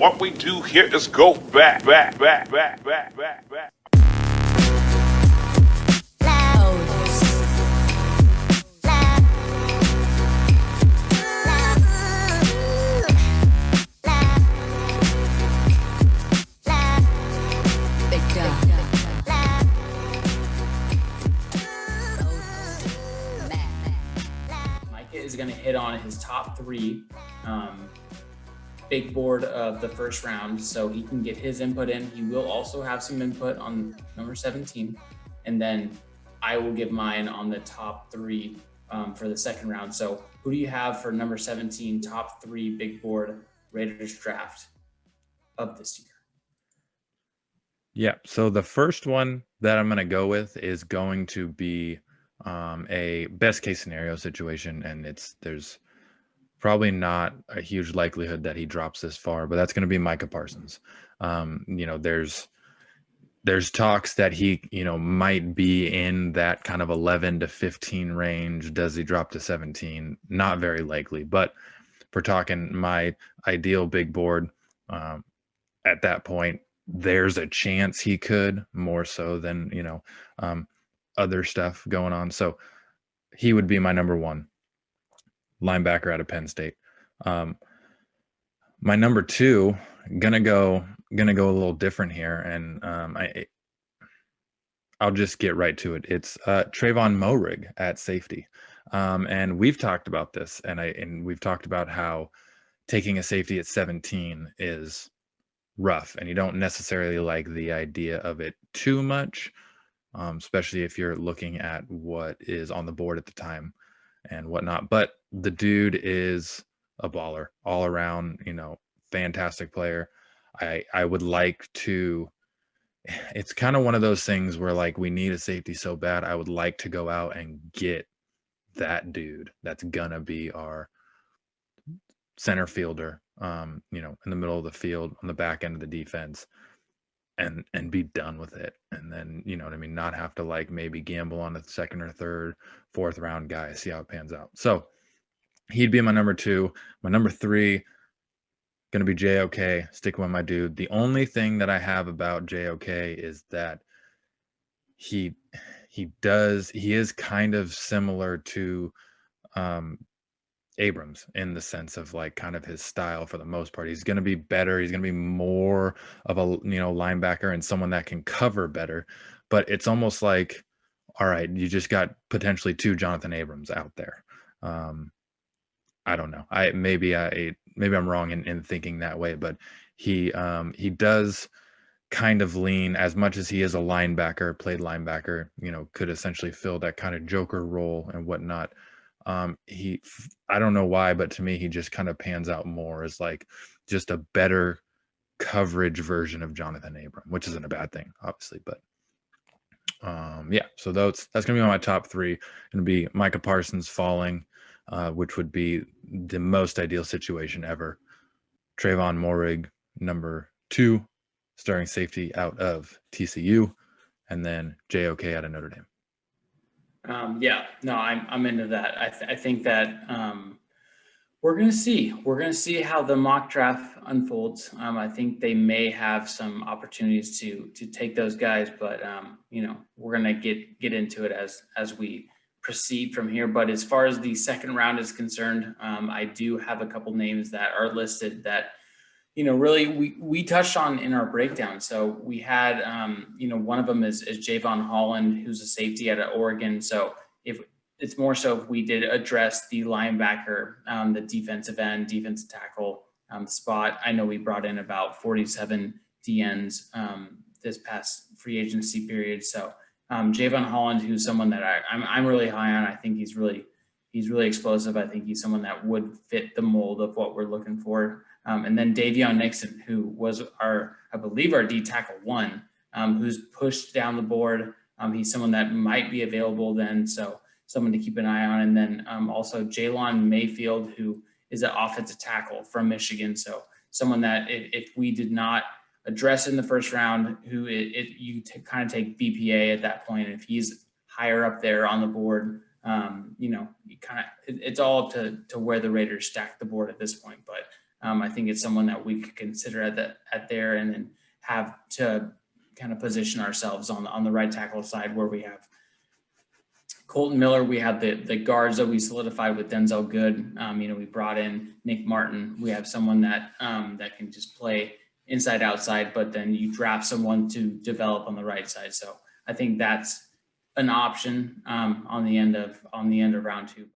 What we do here is go back. Micah is going to hit on his top three big board of the first round, so he can get his input in. He will also have some input on number 17, and then I will give mine on the top three for the second round. So who do you have for number 17, top three big board Raiders draft of this year? Yeah, so the first one that I'm going to go with is going to be a best case scenario situation, and there's probably not a huge likelihood that he drops this far, but that's going to be Micah Parsons. There's talks that he, might be in that kind of 11 to 15 range. Does he drop to 17? Not very likely, but if we're talking my ideal big board, at that point, there's a chance he could, more so than, other stuff going on. So he would be my number one linebacker out of Penn State. My number two, gonna go a little different here, and I'll just get right to it. It's Trayvon Moehrig at safety, and we've talked about this, and we've talked about how taking a safety at 17 is rough, and you don't necessarily like the idea of it too much, especially if you're looking at what is on the board at the time and whatnot. But the dude is a baller all around, fantastic player. I would like to, it's kind of one of those things where like we need a safety so bad. I would like to go out and get that dude that's gonna be our center fielder, in the middle of the field on the back end of the defense, and be done with it. And then, you know what I mean, not have to like maybe gamble on a second or third, fourth round guy, see how it pans out. So he'd be my number two. My number three, gonna be JOK, sticking with my dude. The only thing that I have about JOK is that he is kind of similar to Abrams in the sense of like kind of his style for the most part. He's going to be better. He's going to be more of a, linebacker and someone that can cover better. But it's almost like, all right, you just got potentially two Jonathan Abrams out there. I don't know. Maybe I'm wrong in thinking that way, but he does kind of lean, as much as he is a linebacker, played linebacker, could essentially fill that kind of joker role and whatnot. I don't know why, but to me, he just kind of pans out more as like just a better coverage version of Jonathan Abram, which isn't a bad thing, obviously. But yeah, so that's gonna be my top three. Gonna be Micah Parsons falling, which would be the most ideal situation ever. Trayvon Moehrig, number two, starting safety out of TCU, and then JOK out of Notre Dame. Yeah, no, I'm into that. I think that we're gonna see how the mock draft unfolds. I think they may have some opportunities to take those guys, but we're gonna get into it as we proceed from here. But as far as the second round is concerned, I do have a couple names that are listed that really we touched on in our breakdown. So we had, one of them is Javon Holland, who's a safety out of Oregon. So if it's more so if we did address the linebacker, the defensive end, defensive tackle spot. I know we brought in about 47 DNs this past free agency period. So Javon Holland, who's someone that I'm really high on. I think he's really explosive. I think he's someone that would fit the mold of what we're looking for. And then Davion Nixon, who was I believe our D tackle one, who's pushed down the board. He's someone that might be available then, so someone to keep an eye on. And then also Jalon Mayfield, who is an offensive tackle from Michigan. So someone that if we did not address in the first round, who you kind of take BPA at that point. And if he's higher up there on the board, you kind of it's all up to where the Raiders stack the board at this point. But I think it's someone that we could consider at there, and then have to kind of position ourselves on the right tackle side where we have Colton Miller. We have the guards that we solidified with Denzel Good. We brought in Nick Martin. We have someone that can just play inside outside, but then you draft someone to develop on the right side. So I think that's an option on the end of round 2.